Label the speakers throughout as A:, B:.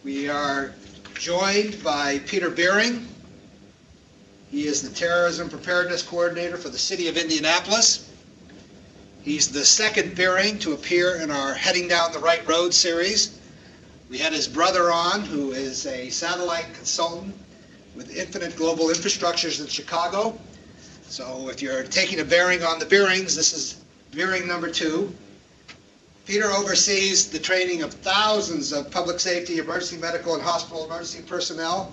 A: We are joined by Peter Beering. He is the Terrorism Preparedness Coordinator for the City of Indianapolis. He's the second Beering to appear in our Heading Down the Right Road series. We had his brother on, who is a satellite consultant with Infinite Global Infrastructures in Chicago. So if you're taking a bearing on the Beerings, this is Beering number 2. Peter oversees the training of thousands of public safety, emergency medical, and hospital emergency personnel.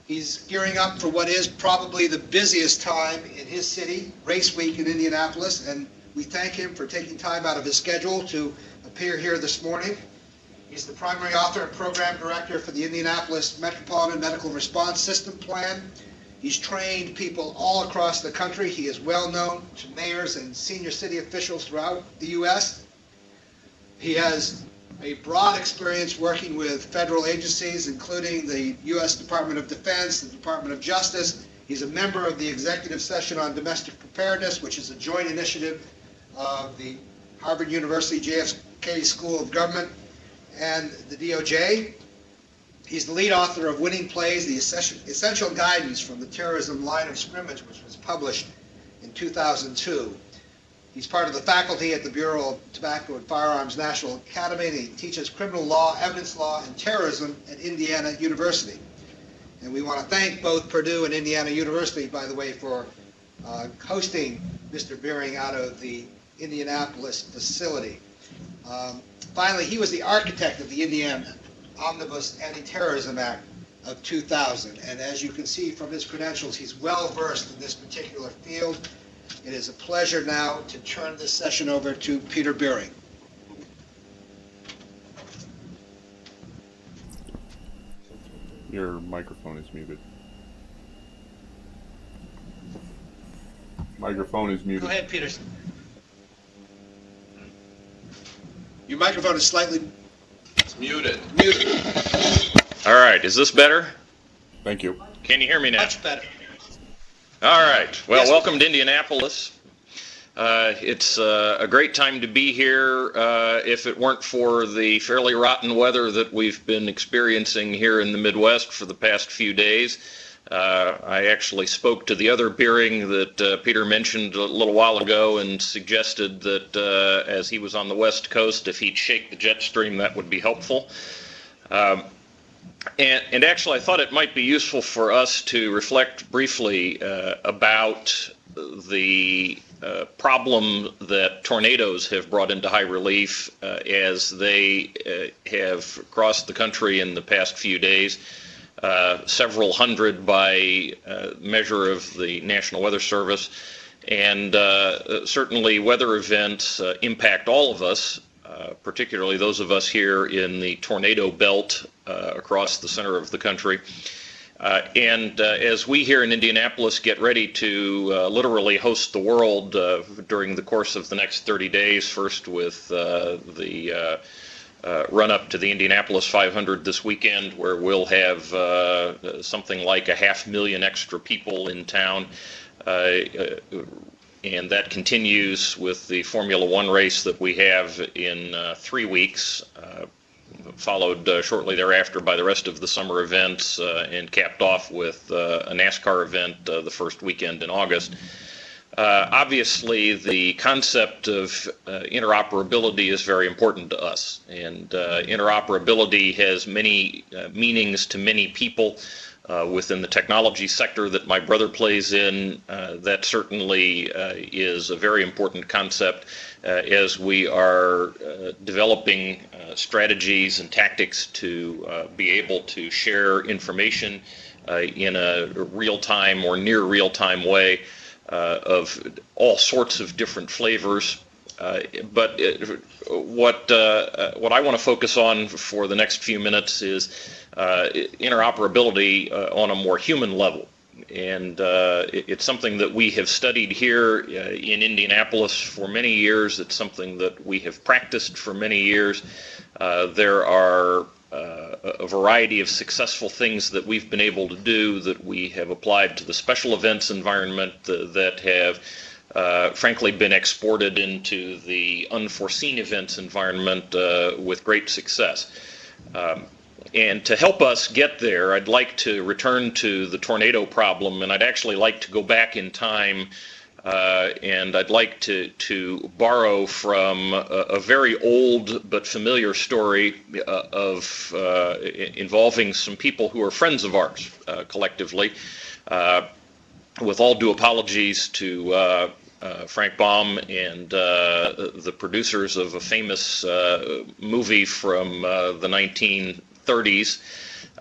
A: He's gearing up for what is probably the busiest time in his city, Race Week in Indianapolis, and we thank him for taking time out of his schedule to appear here this morning. He's the primary author and program director for the Indianapolis Metropolitan Medical Response System Plan. He's trained people all across the country. He is well known to mayors and senior city officials throughout the U.S. He has a broad experience working with federal agencies, including the U.S. Department of Defense, the Department of Justice. He's a member of the Executive Session on Domestic Preparedness, which is a joint initiative of the Harvard University JFK School of Government and the DOJ. He's the lead author of Winning Plays, the Essential Guidance from the Terrorism Line of Scrimmage, which was published in 2002. He's part of the faculty at the Bureau of Tobacco and Firearms National Academy, and he teaches criminal law, evidence law, and terrorism at Indiana University. And we want to thank both Purdue and Indiana University, by the way, for hosting Mr. Beering out of the Indianapolis facility. Finally, he was the architect of the Indiana Omnibus Anti-Terrorism Act of 2000. And as you can see from his credentials, he's well versed in this particular field. It is a pleasure now to turn this session over to Peter Beering.
B: Your microphone is muted. Microphone is muted.
A: Go ahead, Peter. Your microphone is slightly...
C: It's muted.
A: Muted.
C: All right, is this better?
B: Thank you.
C: Can you hear me now?
A: Much better.
C: All right. Well,
A: Yes.
C: welcome to Indianapolis. It's a great time to be here. If it weren't for the fairly rotten weather that we've been experiencing here in the Midwest for the past few days, I actually spoke to the other Beering that Peter mentioned a little while ago and suggested that as he was on the West Coast, if he'd shake the jet stream, that would be helpful. And actually, I thought it might be useful for us to reflect briefly about the problem that tornadoes have brought into high relief as they have crossed the country in the past few days. Several hundred by measure of the National Weather Service. And certainly weather events impact all of us, particularly those of us here in the tornado belt across the center of the country. And as we here in Indianapolis get ready to literally host the world during the course of the next 30 days, first with the run-up to the Indianapolis 500 this weekend, where we'll have something like 500,000 extra people in town. And that continues with the Formula One race that we have in 3 weeks, followed shortly thereafter by the rest of the summer events, and capped off with a NASCAR event the first weekend in August. Obviously, the concept of interoperability is very important to us, and interoperability has many meanings to many people. Within the technology sector that my brother plays in, that certainly is a very important concept as we are developing strategies and tactics to be able to share information in a real-time or near real-time way of all sorts of different flavors. But what I want to focus on for the next few minutes is interoperability on a more human level. And it's something that we have studied here in Indianapolis for many years. It's something that we have practiced for many years. There are a variety of successful things that we've been able to do that we have applied to the special events environment that have frankly been exported into the unforeseen events environment with great success. And to help us get there, I'd like to return to the tornado problem, and I'd actually like to go back in time, and I'd like to borrow from a very old but familiar story involving some people who are friends of ours collectively. With all due apologies to Frank Baum and the producers of a famous movie from the 1930s,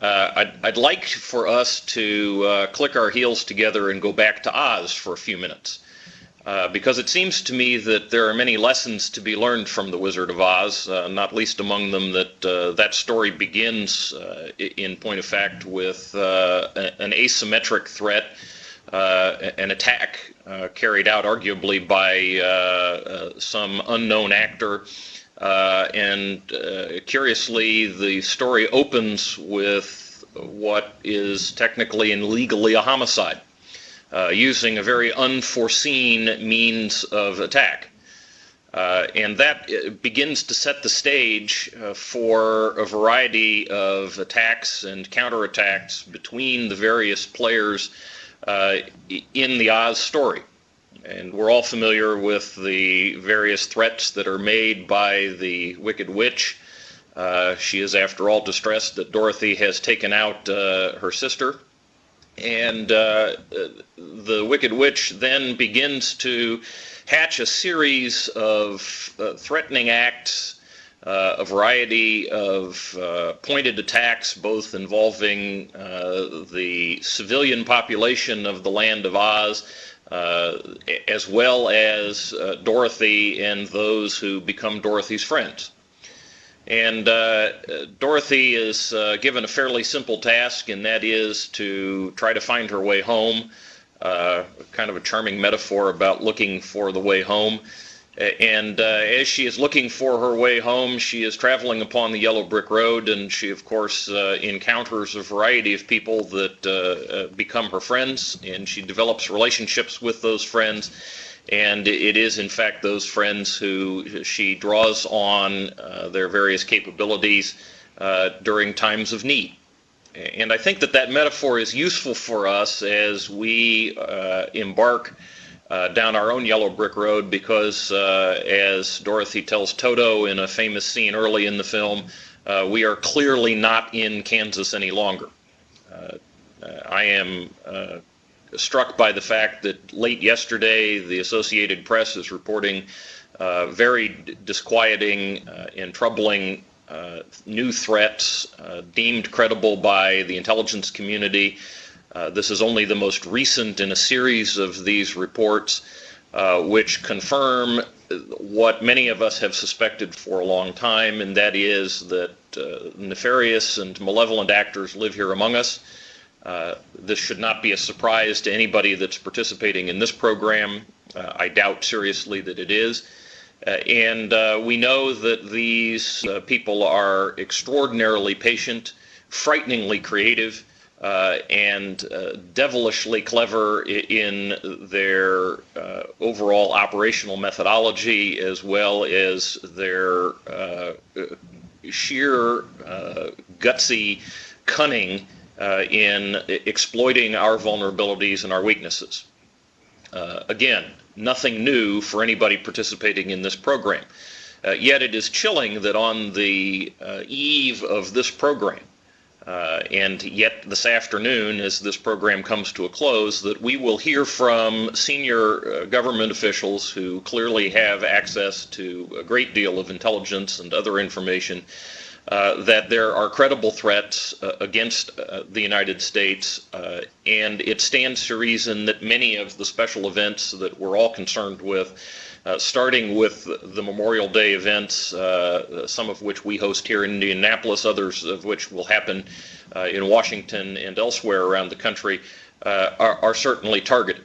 C: I'd like for us to click our heels together and go back to Oz for a few minutes. Because it seems to me that there are many lessons to be learned from The Wizard of Oz, not least among them that that story begins, in point of fact, with an asymmetric threat, an attack carried out arguably by some unknown actor. And curiously, the story opens with what is technically and legally a homicide, using a very unforeseen means of attack. And that begins to set the stage for a variety of attacks and counterattacks between the various players in the Oz story. And we're all familiar with the various threats that are made by the Wicked Witch. She is, after all, distressed that Dorothy has taken out her sister. And the Wicked Witch then begins to hatch a series of threatening acts, a variety of pointed attacks, both involving the civilian population of the land of Oz, as well as Dorothy and those who become Dorothy's friends. And Dorothy is given a fairly simple task, and that is to try to find her way home, kind of a charming metaphor about looking for the way home. And as she is looking for her way home, she is traveling upon the yellow brick road, and she, of course, encounters a variety of people that become her friends, and she develops relationships with those friends. And it is, in fact, those friends who she draws on their various capabilities during times of need. And I think that that metaphor is useful for us as we embark down our own yellow brick road, because as Dorothy tells Toto in a famous scene early in the film, we are clearly not in Kansas any longer. I am struck by the fact that late yesterday the Associated Press is reporting very disquieting and troubling new threats deemed credible by the intelligence community. This is only the most recent in a series of these reports, which confirm what many of us have suspected for a long time, and that is that nefarious and malevolent actors live here among us. This should not be a surprise to anybody that's participating in this program. I doubt seriously that it is. And we know that these people are extraordinarily patient, frighteningly creative, and devilishly clever in their overall operational methodology, as well as their sheer gutsy cunning in exploiting our vulnerabilities and our weaknesses. Again, nothing new for anybody participating in this program. Yet it is chilling that on the eve of this program, and yet this afternoon, as this program comes to a close, that we will hear from senior government officials who clearly have access to a great deal of intelligence and other information, that there are credible threats against the United States, and it stands to reason that many of the special events that we're all concerned with, starting with the Memorial Day events, some of which we host here in Indianapolis, others of which will happen in Washington and elsewhere around the country, are certainly targeted.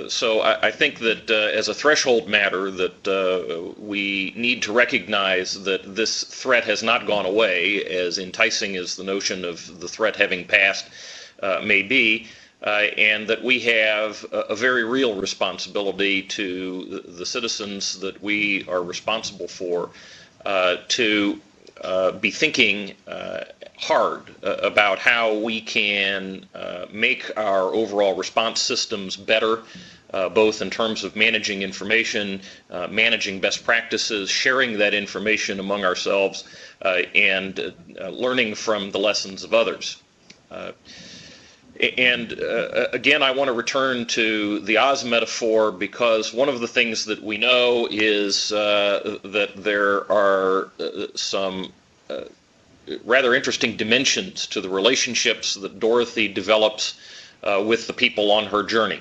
C: So I think that as a threshold matter that we need to recognize that this threat has not gone away, as enticing as the notion of the threat having passed may be, and that we have a very real responsibility to the citizens that we are responsible for to be thinking hard about how we can make our overall response systems better, both in terms of managing information, managing best practices, sharing that information among ourselves, and learning from the lessons of others. Again, I want to return to the Oz metaphor, because one of the things that we know is that there are some rather interesting dimensions to the relationships that Dorothy develops with the people on her journey.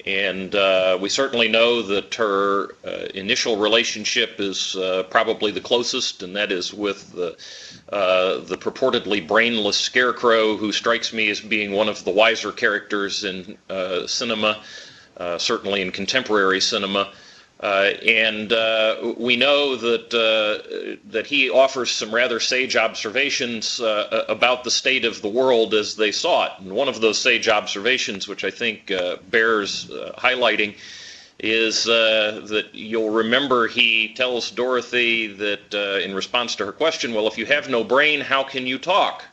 C: And we certainly know that her initial relationship is probably the closest, and that is with the purportedly brainless Scarecrow, who strikes me as being one of the wiser characters in cinema, certainly in contemporary cinema. And we know that he offers some rather sage observations about the state of the world as they saw it. And one of those sage observations, which I think bears highlighting, is that you'll remember he tells Dorothy that in response to her question, well, if you have no brain, how can you talk?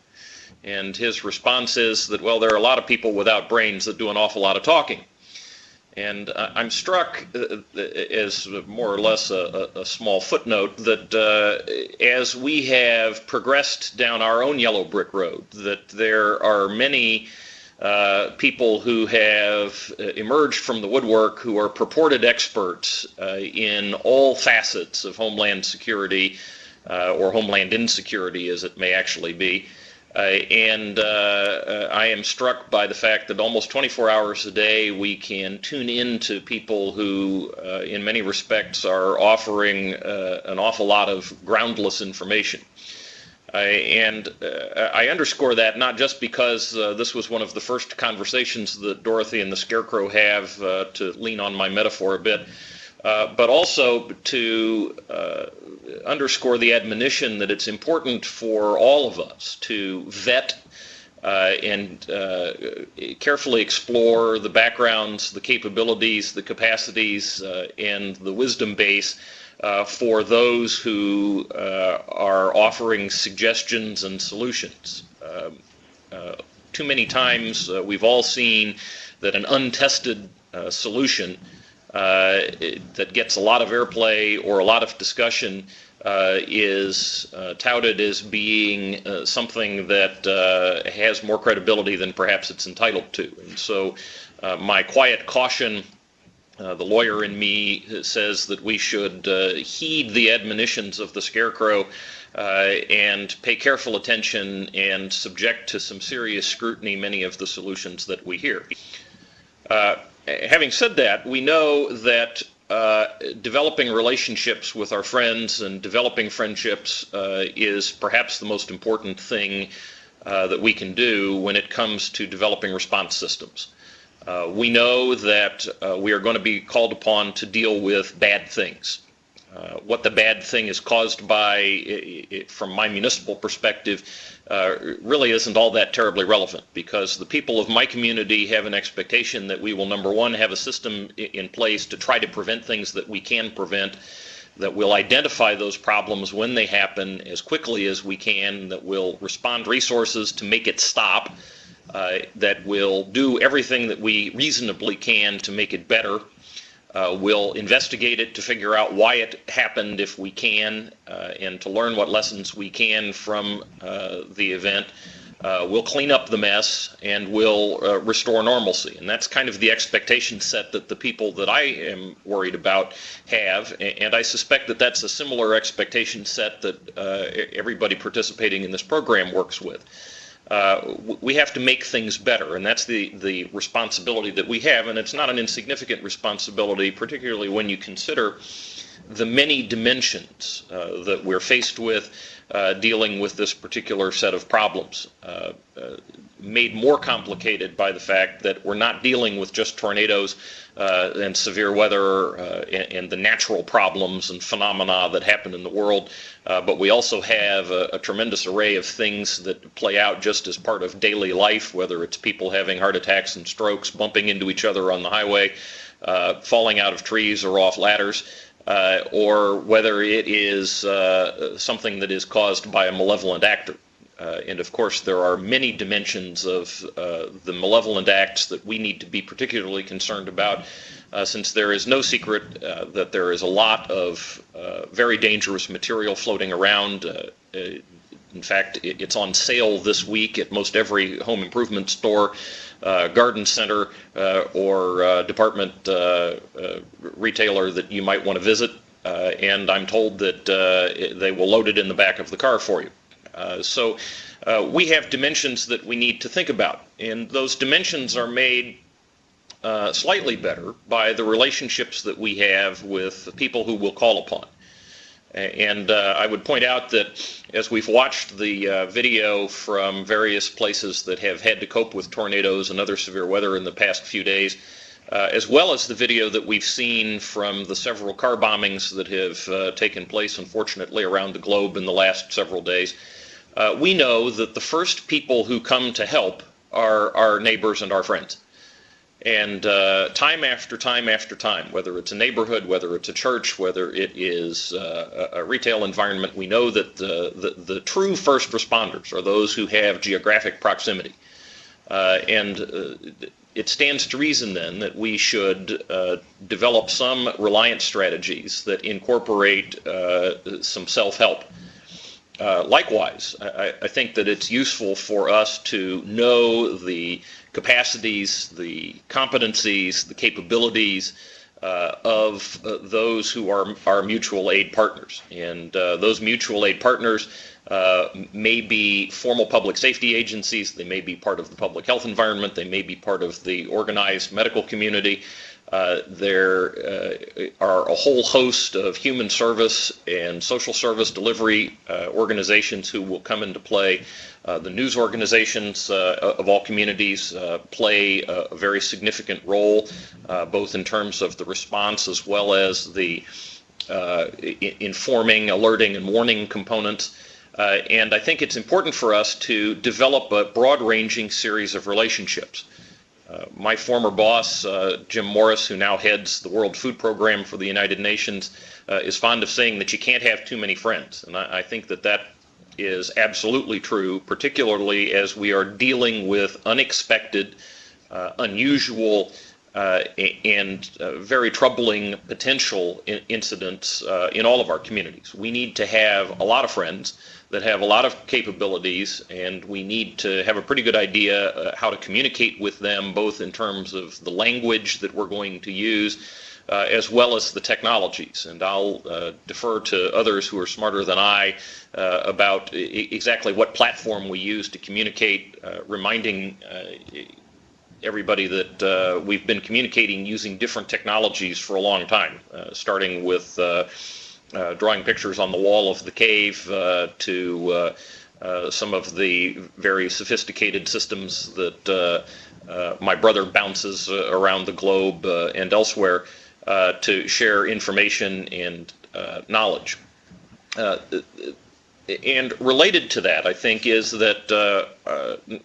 C: And his response is that, well, there are a lot of people without brains that do an awful lot of talking. And I'm struck, as more or less a small footnote, that as we have progressed down our own yellow brick road, that there are many people who have emerged from the woodwork who are purported experts in all facets of homeland security, or homeland insecurity as it may actually be. And I am struck by the fact that almost 24 hours a day we can tune in to people who, in many respects, are offering an awful lot of groundless information. And I underscore that not just because this was one of the first conversations that Dorothy and the Scarecrow have, to lean on my metaphor a bit, but also to underscore the admonition that it's important for all of us to vet and carefully explore the backgrounds, the capabilities, the capacities, and the wisdom base for those who are offering suggestions and solutions. Too many times we've all seen that an untested solution that gets a lot of airplay or a lot of discussion is touted as being something that has more credibility than perhaps it's entitled to. And so my quiet caution, the lawyer in me, says that we should heed the admonitions of the Scarecrow and pay careful attention and subject to some serious scrutiny many of the solutions that we hear. Having said that, we know that developing relationships with our friends and developing friendships is perhaps the most important thing that we can do when it comes to developing response systems. We know that we are going to be called upon to deal with bad things. What the bad thing is caused by, from my municipal perspective, really isn't all that terribly relevant, because the people of my community have an expectation that we will, number one, have a system in place to try to prevent things that we can prevent, that will identify those problems when they happen as quickly as we can, that will respond resources to make it stop, that will do everything that we reasonably can to make it better. We'll investigate it to figure out why it happened if we can, and to learn what lessons we can from the event. We'll clean up the mess, and we'll restore normalcy. And that's kind of the expectation set that the people that I am worried about have. And I suspect that that's a similar expectation set that everybody participating in this program works with. We have to make things better, and that's the responsibility that we have, and it's not an insignificant responsibility, particularly when you consider the many dimensions that we're faced with dealing with this particular set of problems, made more complicated by the fact that we're not dealing with just tornadoes and severe weather and the natural problems and phenomena that happen in the world, but we also have a tremendous array of things that play out just as part of daily life, whether it's people having heart attacks and strokes, bumping into each other on the highway, falling out of trees or off ladders. or whether it is something that is caused by a malevolent actor. And of course, there are many dimensions of the malevolent acts that we need to be particularly concerned about, since there is no secret that there is a lot of very dangerous material floating around. In fact, it's on sale this week at most every home improvement store, garden center, or department retailer that you might want to visit. And I'm told that they will load it in the back of the car for you. So we have dimensions that we need to think about, and those dimensions are made slightly better by the relationships that we have with people who we'll call upon. And I would point out that as we've watched the video from various places that have had to cope with tornadoes and other severe weather in the past few days, as well as the video that we've seen from the several car bombings that have taken place, unfortunately, around the globe in the last several days, we know that the first people who come to help are our neighbors and our friends. And time after time after time, whether it's a neighborhood, whether it's a church, whether it is a retail environment, we know that the true first responders are those who have geographic proximity. And it stands to reason then that we should develop some reliance strategies that incorporate some self-help. Likewise, I think that it's useful for us to know the capacities, the competencies, the capabilities of those who are our mutual aid partners. And those mutual aid partners may be formal public safety agencies, they may be part of the public health environment, they may be part of the organized medical community. There are a whole host of human service and social service delivery organizations who will come into play. The news organizations of all communities play a very significant role, both in terms of the response as well as the informing, alerting, and warning components. And I think it's important for us to develop a broad-ranging series of relationships. My former boss, Jim Morris, who now heads the World Food Program for the United Nations, is fond of saying that you can't have too many friends. And I think that that is absolutely true, particularly as we are dealing with unexpected, unusual, and very troubling potential incidents in all of our communities. We need to have a lot of friends that have a lot of capabilities, and we need to have a pretty good idea how to communicate with them, both in terms of the language that we're going to use, as well as the technologies. And I'll defer to others who are smarter than I about exactly what platform we use to communicate, reminding everybody that we've been communicating using different technologies for a long time, starting with drawing pictures on the wall of the cave to some of the very sophisticated systems that my brother bounces around the globe and elsewhere to share information and knowledge. And related to that, I think, is that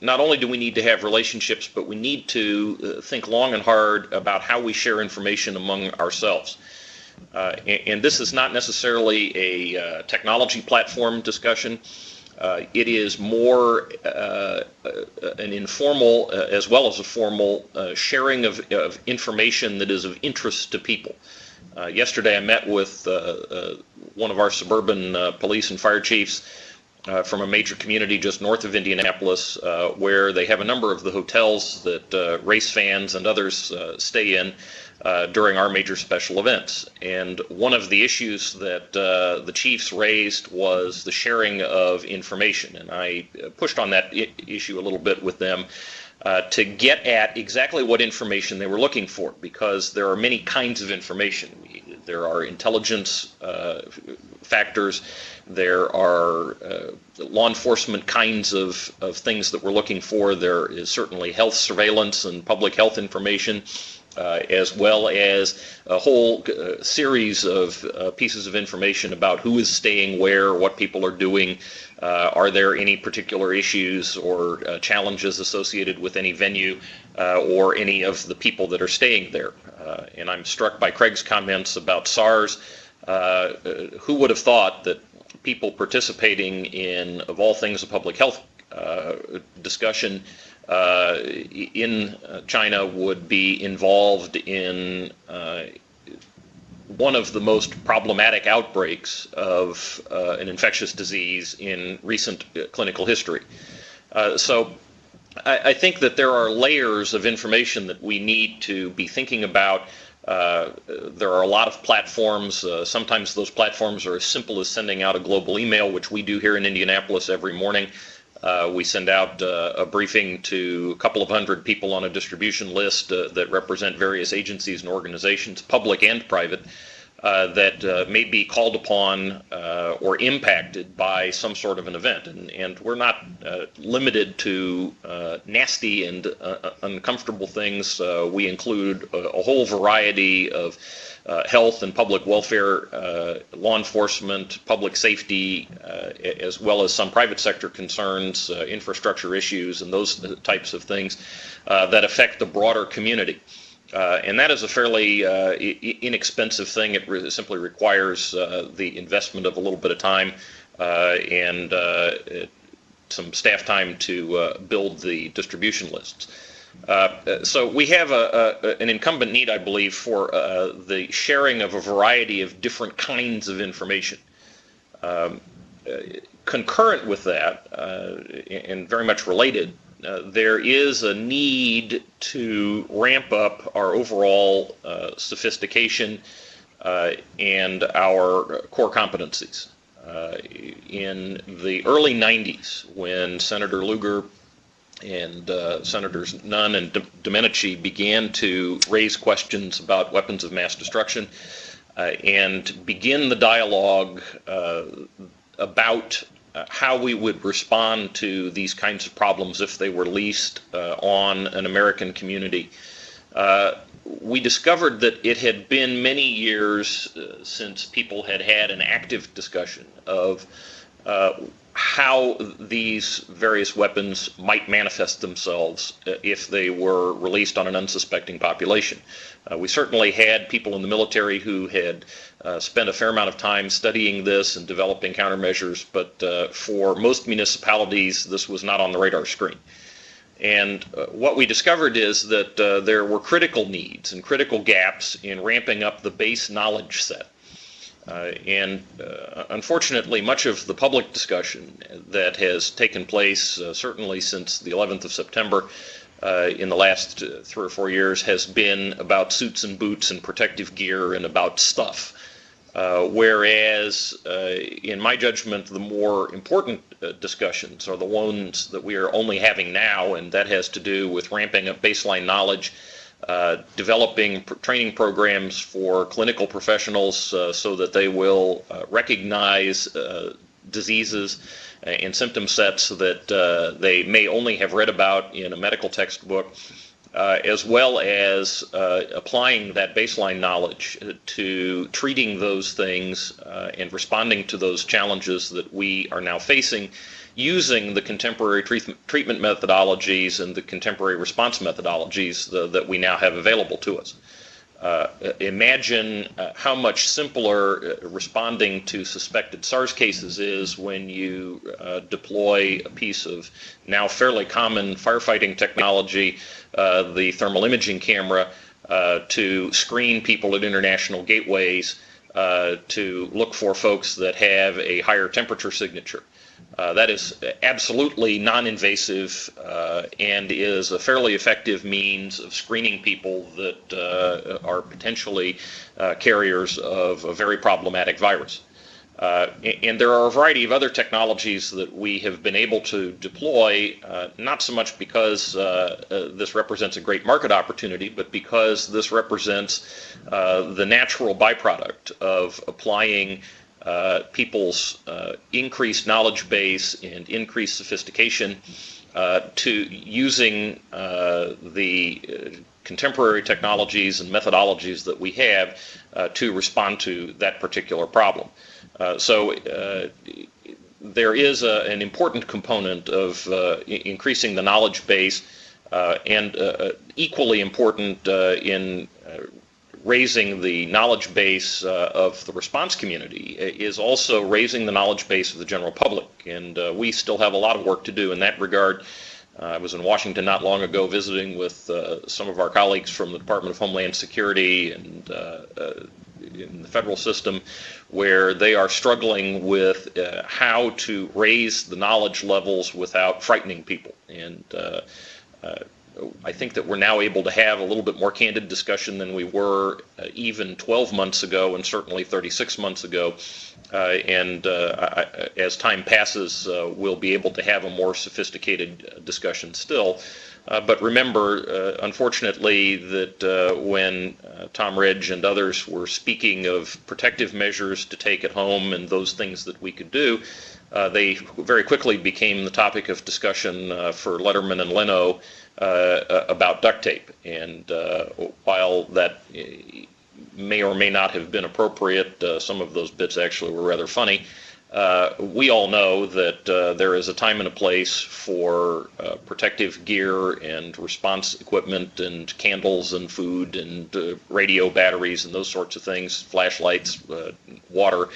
C: not only do we need to have relationships, but we need to think long and hard about how we share information among ourselves. And this is not necessarily a technology platform discussion. It is more an informal as well as a formal sharing of information that is of interest to people. Yesterday I met with one of our suburban police and fire chiefs from a major community just north of Indianapolis, where they have a number of the hotels that race fans and others stay in during our major special events. And one of the issues that the chiefs raised was the sharing of information. And I pushed on that issue a little bit with them to get at exactly what information they were looking for, because there are many kinds of information. There are intelligence factors, there are law enforcement kinds of things that we're looking for. There is certainly health surveillance and public health information, as well as a whole series of pieces of information about who is staying where, what people are doing, are there any particular issues or challenges associated with any venue or any of the people that are staying there. And I'm struck by Craig's comments about SARS. Who would have thought that people participating in, of all things, a public health discussion in China would be involved in one of the most problematic outbreaks of an infectious disease in recent clinical history. So I think that there are layers of information that we need to be thinking about. There are a lot of platforms. Sometimes those platforms are as simple as sending out a global email, which we do here in Indianapolis every morning. We send out a briefing to a couple of hundred people on a distribution list that represent various agencies and organizations, public and private, that may be called upon or impacted by some sort of an event. And we're not limited to nasty and uncomfortable things. We include a whole variety of health and public welfare, law enforcement, public safety, as well as some private sector concerns, infrastructure issues, and those types of things that affect the broader community. And that is a fairly inexpensive thing. It simply requires the investment of a little bit of time and some staff time to build the distribution lists. So we have an incumbent need, I believe, for the sharing of a variety of different kinds of information. Concurrent with that, and very much related, there is a need to ramp up our overall sophistication and our core competencies. In the early 90s, when Senator Lugar and Senators Nunn and Domenici began to raise questions about weapons of mass destruction and begin the dialogue about how we would respond to these kinds of problems if they were leased on an American community. We discovered that it had been many years since people had had an active discussion of how these various weapons might manifest themselves if they were released on an unsuspecting population. We certainly had people in the military who had spent a fair amount of time studying this and developing countermeasures, but for most municipalities, this was not on the radar screen. And what we discovered is that there were critical needs and critical gaps in ramping up the base knowledge set. Unfortunately, much of the public discussion that has taken place, certainly since the 11th of September, in the last 3 or 4 years, has been about suits and boots and protective gear and about stuff. Whereas, in my judgment, the more important discussions are the ones that we are only having now, and that has to do with ramping up baseline knowledge, developing training programs for clinical professionals so that they will recognize diseases and symptom sets that they may only have read about in a medical textbook, as well as applying that baseline knowledge to treating those things and responding to those challenges that we are now facing using the contemporary treatment methodologies and the contemporary response methodologies that we now have available to us. Imagine how much simpler responding to suspected SARS cases is when you deploy a piece of now fairly common firefighting technology, the thermal imaging camera, to screen people at international gateways, to look for folks that have a higher temperature signature. That is absolutely non-invasive and is a fairly effective means of screening people that are potentially carriers of a very problematic virus. And there are a variety of other technologies that we have been able to deploy, not so much because this represents a great market opportunity, but because this represents the natural byproduct of applying people's increased knowledge base and increased sophistication to using the contemporary technologies and methodologies that we have to respond to that particular problem. So there is an important component of increasing the knowledge base and equally important in raising the knowledge base of the response community is also raising the knowledge base of the general public. And we still have a lot of work to do in that regard. I was in Washington not long ago visiting with some of our colleagues from the Department of Homeland Security and in the federal system, where they are struggling with how to raise the knowledge levels without frightening people. And I think that we're now able to have a little bit more candid discussion than we were even 12 months ago and certainly 36 months ago. As time passes, we'll be able to have a more sophisticated discussion still. But remember, unfortunately, that when Tom Ridge and others were speaking of protective measures to take at home and those things that we could do, they very quickly became the topic of discussion for Letterman and Leno about duct tape. And while that may or may not have been appropriate, some of those bits actually were rather funny. We all know that there is a time and a place for protective gear and response equipment and candles and food and radio batteries and those sorts of things, flashlights, water,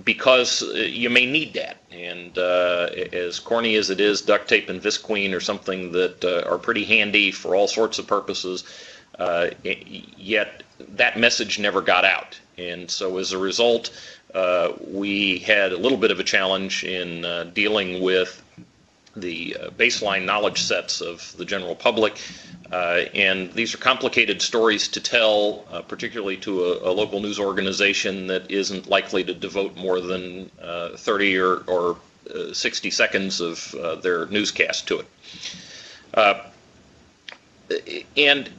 C: because you may need that. And as corny as it is, duct tape and Visqueen are something that are pretty handy for all sorts of purposes, yet that message never got out. And so as a result, we had a little bit of a challenge in dealing with the baseline knowledge sets of the general public. And these are complicated stories to tell, particularly to a local news organization that isn't likely to devote more than 30 or 60 seconds of their newscast to it. And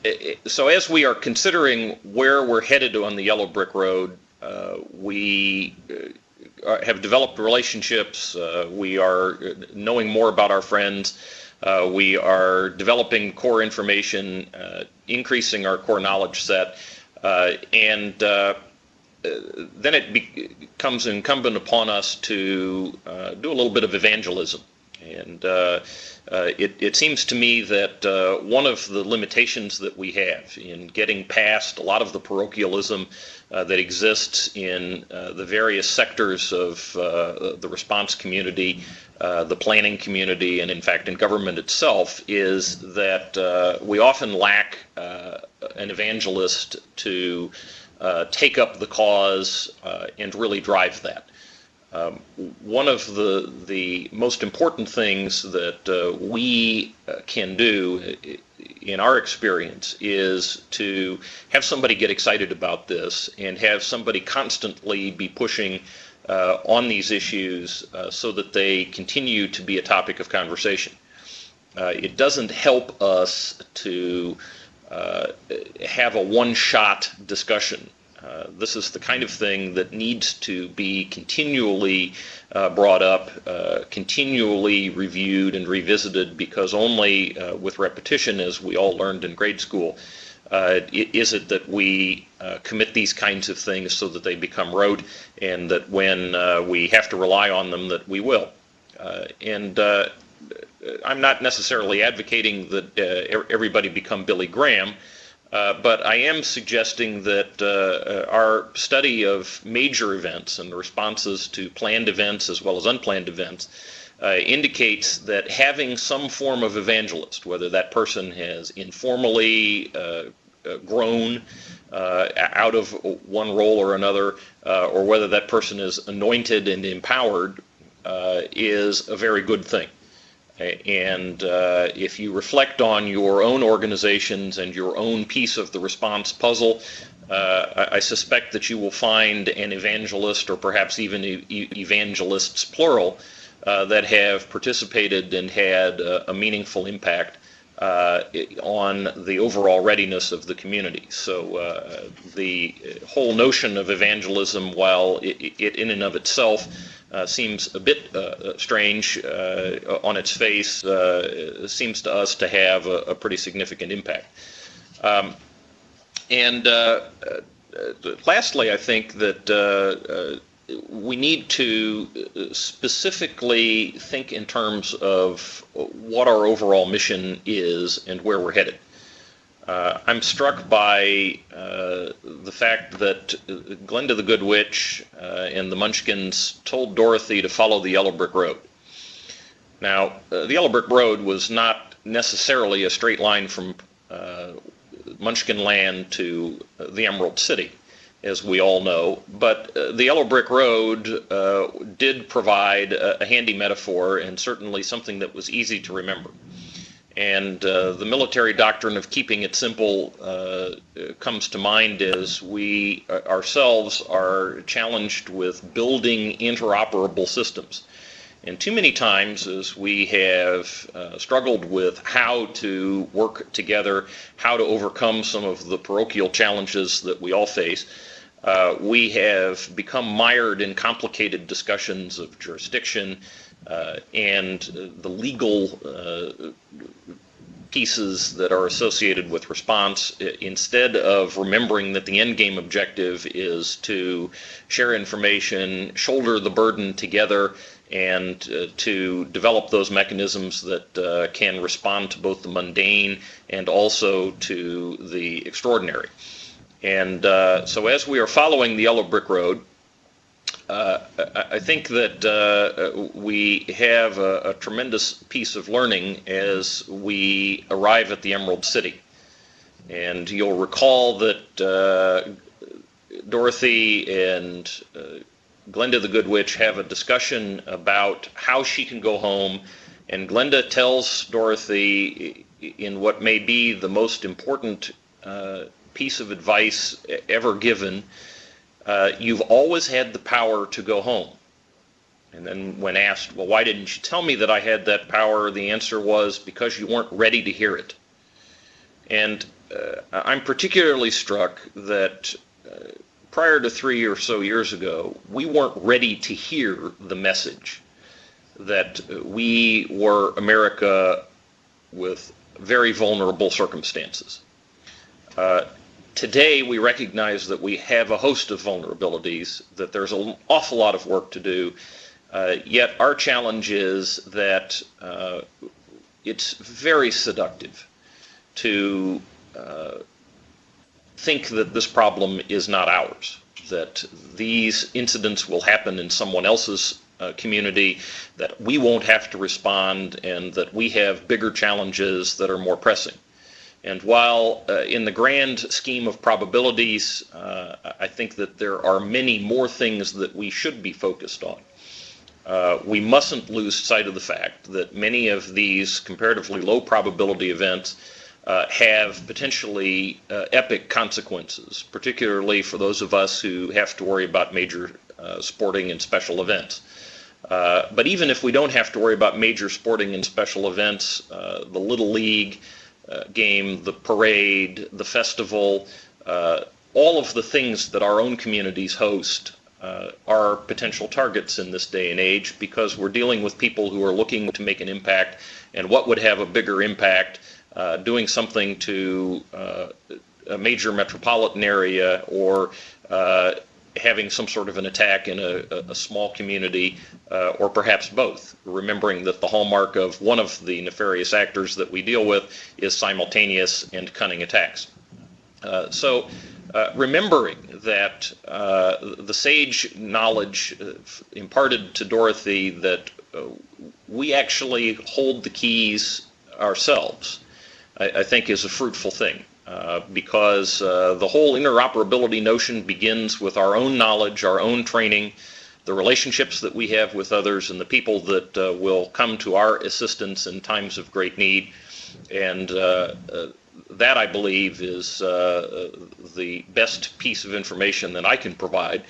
C: so as we are considering where we're headed on the yellow brick road, we have developed relationships. We are knowing more about our friends. We are developing core information, increasing our core knowledge set, and then it becomes incumbent upon us to do a little bit of evangelism. And it seems to me that one of the limitations that we have in getting past a lot of the parochialism that exists in the various sectors of the response community, the planning community, and in fact in government itself, is that we often lack an evangelist to take up the cause and really drive that. One of the most important things that we can do in our experience is to have somebody get excited about this and have somebody constantly be pushing on these issues so that they continue to be a topic of conversation. It doesn't help us to have a one-shot discussion. This is the kind of thing that needs to be continually brought up, continually reviewed and revisited, because only with repetition, as we all learned in grade school, is it that we commit these kinds of things so that they become rote, and that when we have to rely on them, that we will. And I'm not necessarily advocating that everybody become Billy Graham, but I am suggesting that our study of major events and responses to planned events as well as unplanned events indicates that having some form of evangelist, whether that person has informally grown out of one role or another, or whether that person is anointed and empowered, is a very good thing. And if you reflect on your own organizations and your own piece of the response puzzle, I suspect that you will find an evangelist, or perhaps even evangelists plural, that have participated and had a meaningful impact on the overall readiness of the community. So the whole notion of evangelism, while it in and of itself seems a bit strange on its face, seems to us to have a pretty significant impact. Lastly, I think that we need to specifically think in terms of what our overall mission is and where we're headed. I'm struck by the fact that Glenda the Good Witch and the Munchkins told Dorothy to follow the Yellow Brick Road. Now, the Yellow Brick Road was not necessarily a straight line from Munchkin Land to the Emerald City, as we all know, but the Yellow Brick Road did provide a handy metaphor and certainly something that was easy to remember. And the military doctrine of keeping it simple comes to mind as we ourselves are challenged with building interoperable systems. And too many times as we have struggled with how to work together, how to overcome some of the parochial challenges that we all face, we have become mired in complicated discussions of jurisdiction and the legal pieces that are associated with response, instead of remembering that the end game objective is to share information, shoulder the burden together, and to develop those mechanisms that can respond to both the mundane and also to the extraordinary. And so as we are following the Yellow Brick Road, I think that we have a tremendous piece of learning as we arrive at the Emerald City. And you'll recall that Dorothy and Glenda the Good Witch have a discussion about how she can go home, and Glenda tells Dorothy in what may be the most important piece of advice ever given, you've always had the power to go home. And then when asked, well, why didn't you tell me that I had that power? The answer was, because you weren't ready to hear it. And I'm particularly struck that prior to 3 or so years ago, we weren't ready to hear the message that we were America with very vulnerable circumstances. Today, we recognize that we have a host of vulnerabilities, that there's an awful lot of work to do, yet our challenge is that it's very seductive to think that this problem is not ours, that these incidents will happen in someone else's community, that we won't have to respond, and that we have bigger challenges that are more pressing. And while in the grand scheme of probabilities, I think that there are many more things that we should be focused on. We mustn't lose sight of the fact that many of these comparatively low probability events have potentially epic consequences, particularly for those of us who have to worry about major sporting and special events. But even if we don't have to worry about major sporting and special events, the Little League game, the parade, the festival, all of the things that our own communities host are potential targets in this day and age, because we're dealing with people who are looking to make an impact, and what would have a bigger impact, doing something to a major metropolitan area or having some sort of an attack in a small community, or perhaps both, remembering that the hallmark of one of the nefarious actors that we deal with is simultaneous and cunning attacks. So remembering that the sage knowledge imparted to Dorothy that we actually hold the keys ourselves, I think is a fruitful thing. Because the whole interoperability notion begins with our own knowledge, our own training, the relationships that we have with others, and the people that will come to our assistance in times of great need. And that, I believe, is the best piece of information that I can provide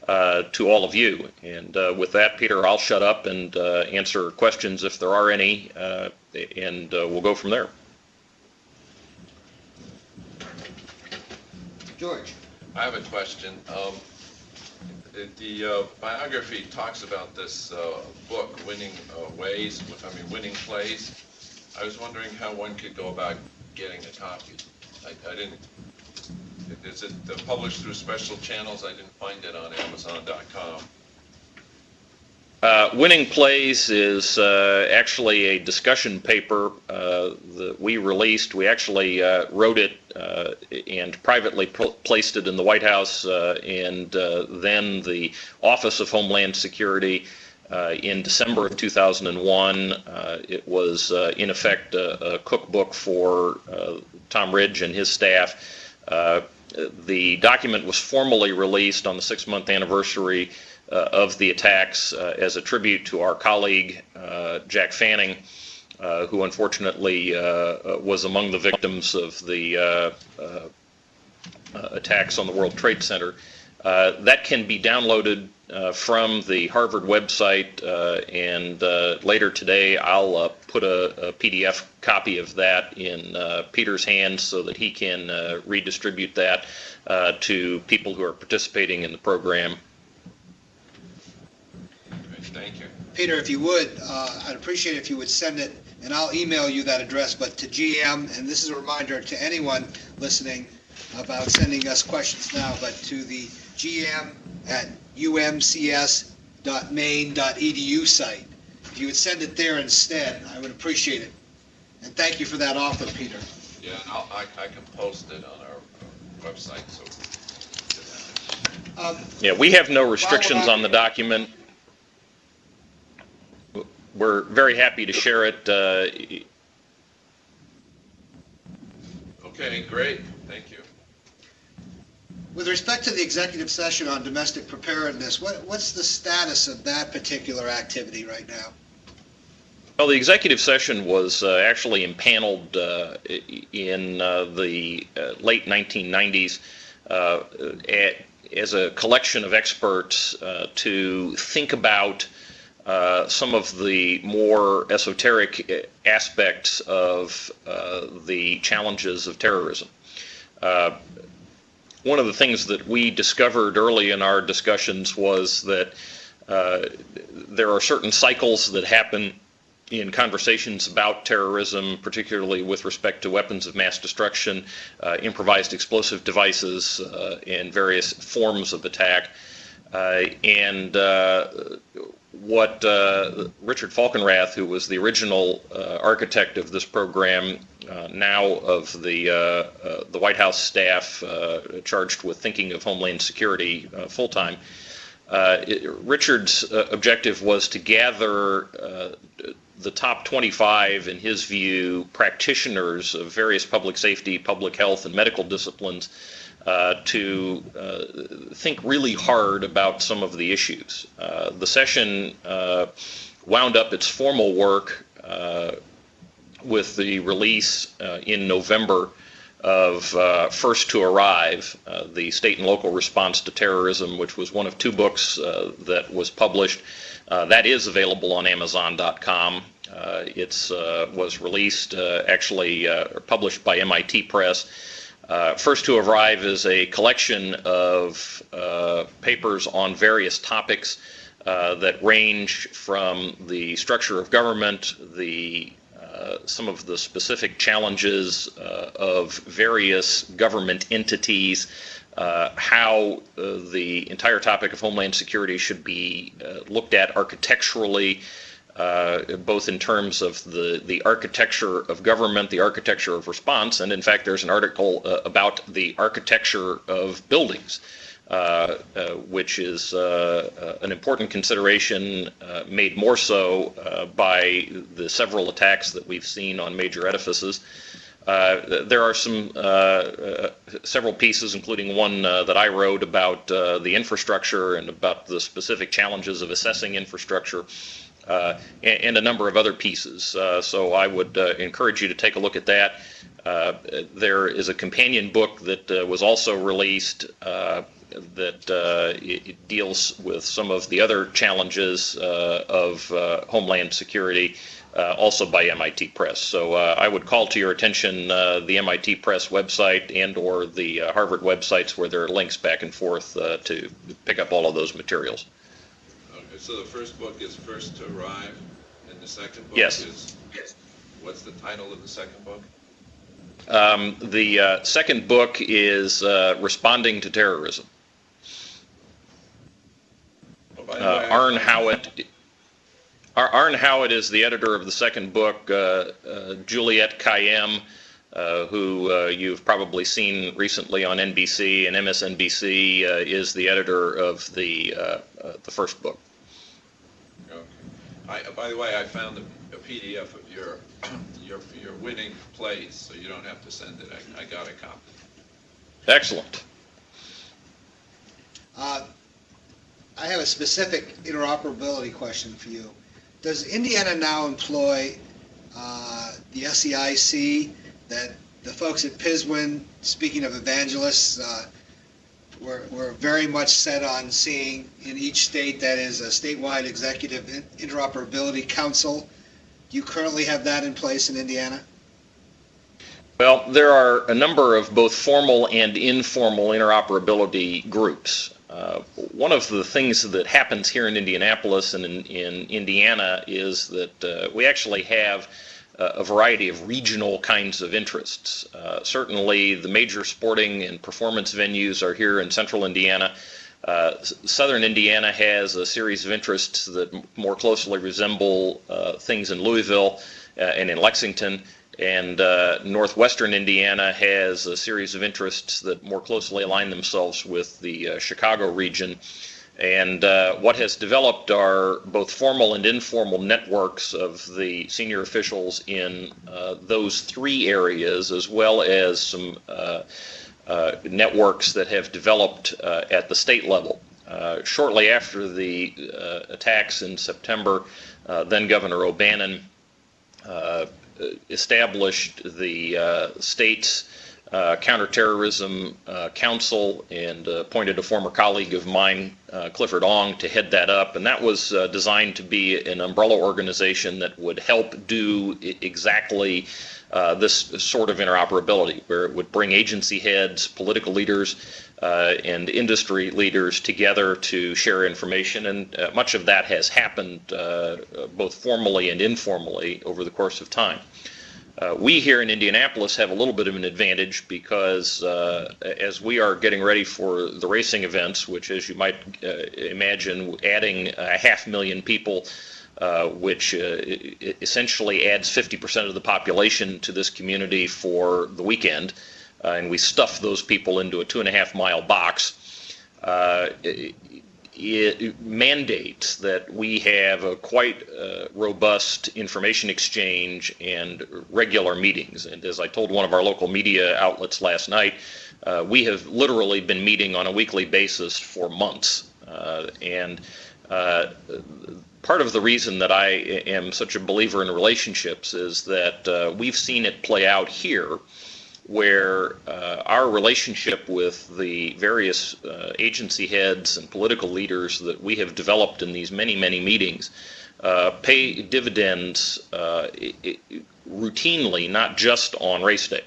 C: to all of you. And with that, Peter, I'll shut up and answer questions if there are any, and we'll go from there.
A: George.
D: I have a question. The biography talks about this book, Winning Winning Plays. I was wondering how one could go about getting a copy. I didn't. Is it published through special channels? I didn't find it on Amazon.com.
C: Winning Plays is actually a discussion paper that we released. We actually wrote it and privately placed it in the White House and then the Office of Homeland Security in December of 2001. It was, in effect, a cookbook for Tom Ridge and his staff. The document was formally released on the 6-month anniversary of the attacks as a tribute to our colleague, Jack Fanning, who unfortunately was among the victims of the attacks on the World Trade Center. That can be downloaded from the Harvard website, and later today I'll put a PDF copy of that in Peter's hands so that he can redistribute that to people who are participating in the program.
D: Thank you.
A: Peter, if you would, I'd appreciate it if you would send it, and I'll email you that address, but to GM, and this is a reminder to anyone listening about sending us questions now, but to the gm@umcs.maine.edu site. If you would send it there instead, I would appreciate it. And thank you for that offer, Peter.
D: Yeah, I can post it on our website. So.
C: Yeah, we have no restrictions on the document. We're very happy to share it.
D: Okay, great. Thank you.
A: With respect to the executive session on domestic preparedness, what's the status of that particular activity right now?
C: Well, the executive session was actually impaneled in the late 1990s as a collection of experts to think about some of the more esoteric aspects of the challenges of terrorism. One of the things that we discovered early in our discussions was that there are certain cycles that happen in conversations about terrorism, particularly with respect to weapons of mass destruction, improvised explosive devices, and various forms of attack. And what Richard Falkenrath, who was the original architect of this program, now of the White House staff charged with thinking of Homeland Security full-time, Richard's objective was to gather the top 25, in his view, practitioners of various public safety, public health, and medical disciplines to think really hard about some of the issues. The session wound up its formal work with the release in November of First to Arrive, the State and Local Response to Terrorism, which was one of 2 books that was published. That is available on Amazon.com. It was released, actually published by MIT Press. First to Arrive is a collection of papers on various topics that range from the structure of government, some of the specific challenges of various government entities, how the entire topic of Homeland Security should be looked at architecturally, both in terms of the architecture of government, the architecture of response, and in fact there's an article about the architecture of buildings, which is an important consideration, made more so by the several attacks that we've seen on major edifices. There are several pieces, including one that I wrote about the infrastructure and about the specific challenges of assessing infrastructure, and a number of other pieces. So I would encourage you to take a look at that. There is a companion book that was also released that it deals with some of the other challenges of Homeland Security, also by MIT Press. So I would call to your attention the MIT Press website and or the Harvard websites, where there are links back and forth to pick up all of those materials.
D: Okay, so the first book is First to Arrive, and the second book
C: is...
D: What's the title of the second book?
C: The second book is Responding to Terrorism.
D: Oh, by the way,
C: Arne Howitt. Arne Howitt is the editor of the second book. Juliette Kayyem, who you've probably seen recently on NBC and MSNBC, is the editor of the first book.
D: Okay. By the way, I found a PDF of your winning plays, so you don't have to send it. I got a copy.
C: Excellent.
A: I have a specific interoperability question for you. Does Indiana now employ the SEIC that the folks at PISWIN, speaking of evangelists, we're very much set on seeing in each state that is a statewide executive interoperability council? Do you currently have that in place in Indiana?
C: Well, there are a number of both formal and informal interoperability groups. One of the things that happens here in Indianapolis and in Indiana is that we actually have a variety of regional kinds of interests. Certainly the major sporting and performance venues are here in central Indiana. Southern Indiana has a series of interests that more closely resemble things in Louisville and in Lexington. And northwestern Indiana has a series of interests that more closely align themselves with the Chicago region. And what has developed are both formal and informal networks of the senior officials in those three areas, as well as some networks that have developed at the state level. Shortly after the attacks in September, then Governor O'Bannon established the state's counterterrorism council and appointed a former colleague of mine, Clifford Ong, to head that up. And that was designed to be an umbrella organization that would help do exactly this sort of interoperability, where it would bring agency heads, political leaders, and industry leaders together to share information. And much of that has happened both formally and informally over the course of time. We here in Indianapolis have a little bit of an advantage because as we are getting ready for the racing events, which, as you might imagine, adding 500,000 people, which essentially adds 50% of the population to this community for the weekend, and we stuff those people into a 2.5-mile box, it mandates that we have a quite robust information exchange and regular meetings. And as I told one of our local media outlets last night, we have literally been meeting on a weekly basis for months. And part of the reason that I am such a believer in relationships is that we've seen it play out here, where our relationship with the various agency heads and political leaders that we have developed in these many, many meetings pay dividends routinely, not just on race day.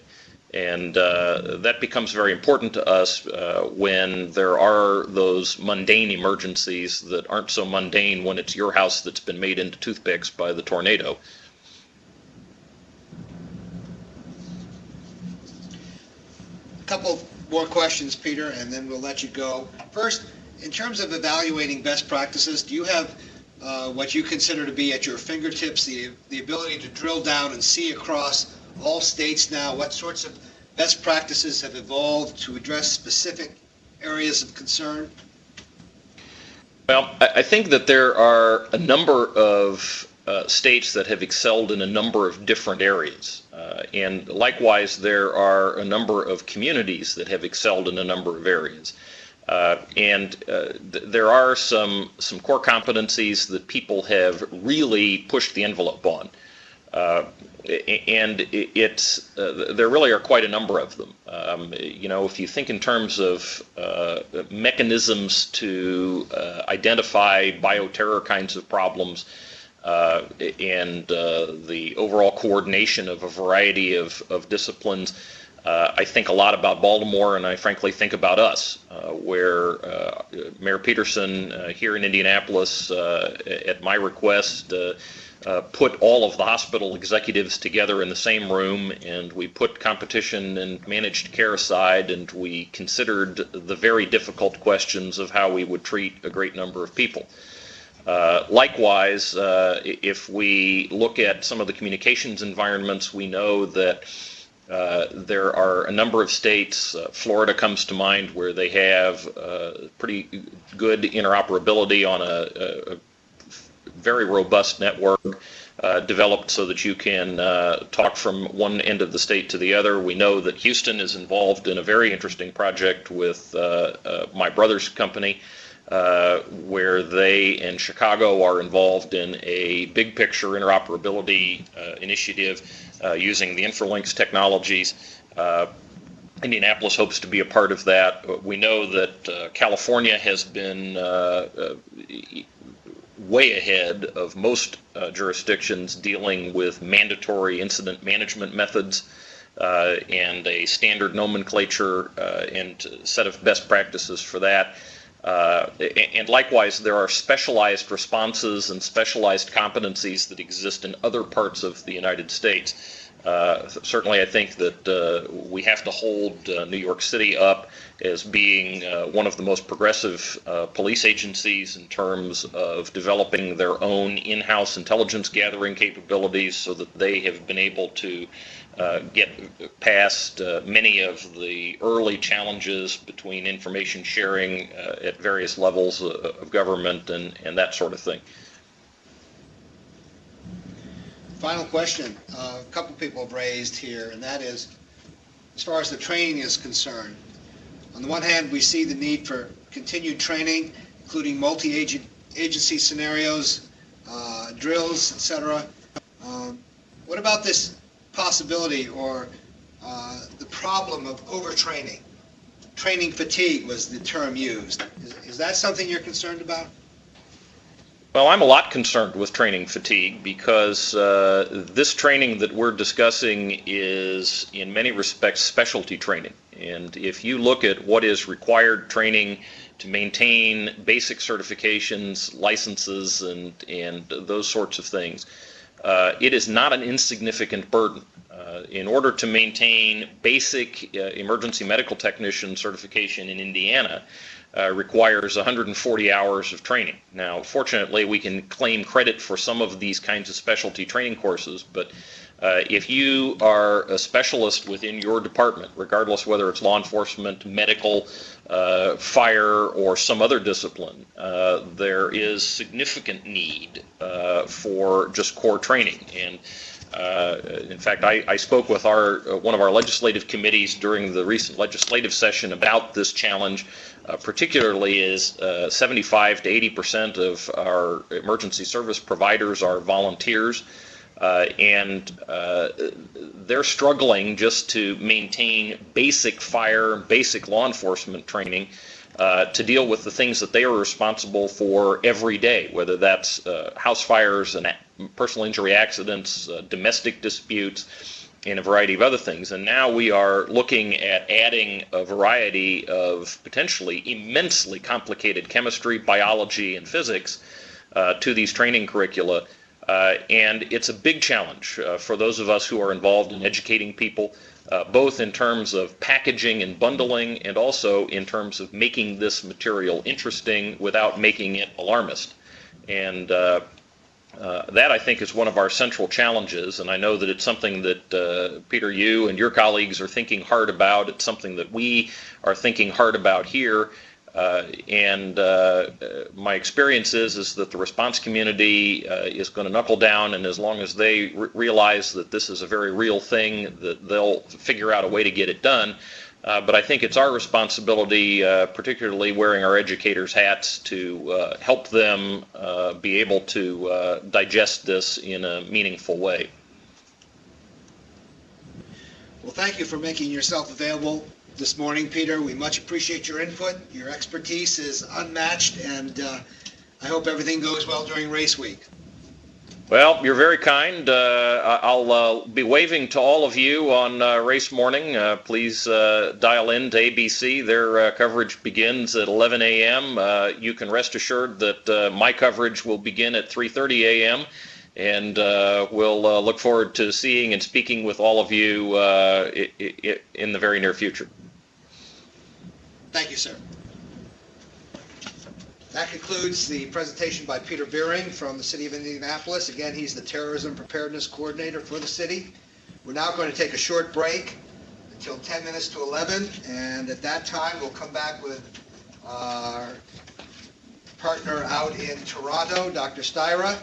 C: And that becomes very important to us when there are those mundane emergencies that aren't so mundane when it's your house that's been made into toothpicks by the tornado.
A: Couple more questions, Peter, and then we'll let you go. First, in terms of evaluating best practices, do you have what you consider to be at your fingertips the ability to drill down and see across all states now what sorts of best practices have evolved to address specific areas of concern?
C: Well, I think that there are a number of states that have excelled in a number of different areas. And likewise, there are a number of communities that have excelled in a number of areas. There are some core competencies that people have really pushed the envelope on. There really are quite a number of them. If you think in terms of mechanisms to identify bioterror kinds of problems, and the overall coordination of a variety of disciplines, I think a lot about Baltimore, and I frankly think about us, where Mayor Peterson here in Indianapolis, at my request, put all of the hospital executives together in the same room, and we put competition and managed care aside, and we considered the very difficult questions of how we would treat a great number of people. Likewise, if we look at some of the communications environments, we know that there are a number of states, Florida comes to mind, where they have pretty good interoperability on a very robust network developed so that you can talk from one end of the state to the other. We know that Houston is involved in a very interesting project with my brother's company, where they and Chicago are involved in a big picture interoperability initiative using the Intralinks technologies. Indianapolis hopes to be a part of that. We know that California has been way ahead of most jurisdictions dealing with mandatory incident management methods and a standard nomenclature and set of best practices for that. And likewise, there are specialized responses and specialized competencies that exist in other parts of the United States. Certainly, I think that we have to hold New York City up as being one of the most progressive police agencies in terms of developing their own in-house intelligence gathering capabilities so that they have been able to get past many of the early challenges between information sharing at various levels of government and that sort of thing.
A: Final question, a couple people have raised here, and that is, as far as the training is concerned, on the one hand, we see the need for continued training, including multi-agency scenarios, drills, etc. What about this possibility or the problem of overtraining? Training fatigue was the term used. Is that something you're concerned about?
C: Well, I'm a lot concerned with training fatigue because this training that we're discussing is in many respects specialty training. And if you look at what is required training to maintain basic certifications, licenses, and those sorts of things, it is not an insignificant burden. In order to maintain basic emergency medical technician certification in Indiana, requires 140 hours of training. Now, fortunately, we can claim credit for some of these kinds of specialty training courses, but if you are a specialist within your department, regardless whether it's law enforcement, medical, fire, or some other discipline, there is significant need for just core training. And in fact, I spoke with one of our legislative committees during the recent legislative session about this challenge, particularly as 75 to 80% of our emergency service providers are volunteers, and they're struggling just to maintain basic fire, basic law enforcement training to deal with the things that they are responsible for every day, whether that's house fires and personal injury accidents, domestic disputes, and a variety of other things. And now we are looking at adding a variety of potentially immensely complicated chemistry, biology, and physics to these training curricula. And it's a big challenge for those of us who are involved in educating people, both in terms of packaging and bundling, and also in terms of making this material interesting without making it alarmist. And that, I think, is one of our central challenges, and I know that it's something that, Peter, you and your colleagues are thinking hard about. It's something that we are thinking hard about here. And my experience is that the response community is going to knuckle down, and as long as they realize that this is a very real thing, that they'll figure out a way to get it done. But I think it's our responsibility, particularly wearing our educators' hats, to help them be able to digest this in a meaningful way.
A: Well, thank you for making yourself available this morning, Peter. We much appreciate your input. Your expertise is unmatched, and I hope everything goes well during race week.
C: Well, you're very kind. I'll be waving to all of you on race morning. Please dial in to ABC. Their coverage begins at 11 a.m. You can rest assured that my coverage will begin at 3:30 a.m. And we'll look forward to seeing and speaking with all of you in the very near future.
A: Thank you, sir. That concludes the presentation by Peter Beering from the City of Indianapolis. Again, he's the Terrorism Preparedness Coordinator for the city. We're now going to take a short break until 10 minutes to 11, and at that time, we'll come back with our partner out in Toronto, Dr. Styra,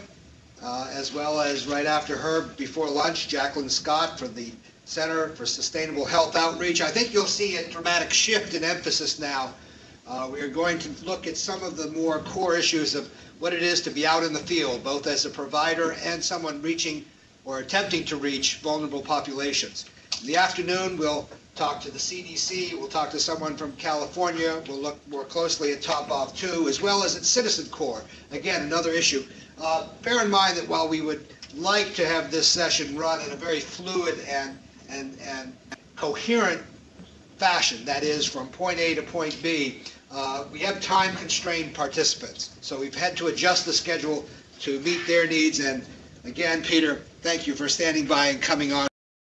A: as well as right after her, before lunch, Jacqueline Scott for the Center for Sustainable Health Outreach. I think you'll see a dramatic shift in emphasis now. We are going to look at some of the more core issues of what it is to be out in the field, both as a provider and someone reaching or attempting to reach vulnerable populations. In the afternoon, we'll talk to the CDC, we'll talk to someone from California, we'll look more closely at Top Off 2, as well as at Citizen Corps. Again, another issue. Bear in mind that while we would like to have this session run in a very fluid and coherent fashion, that is, from point A to point B, we have time-constrained participants. So we've had to adjust the schedule to meet their needs. And again, Peter, thank you for standing by and coming on.